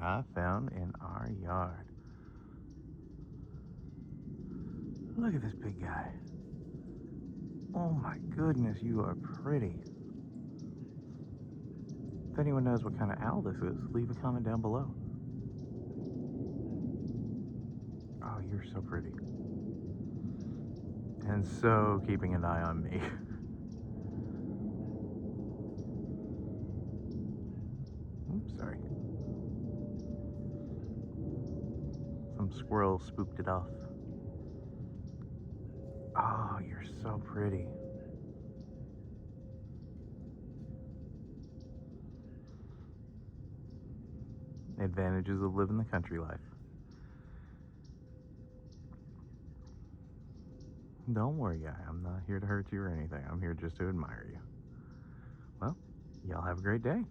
I found in our yard. Look at this big guy. Oh my goodness, you are pretty. If anyone knows what kind of owl this is, leave a comment down below. Oh, you're so pretty. And so keeping an eye on me. Oops, sorry. Some squirrel spooked it off. Oh, you're so pretty. Advantages of living the country life. Don't worry, guy. I'm not here to hurt you or anything. I'm here just to admire you. Well, y'all have a great day.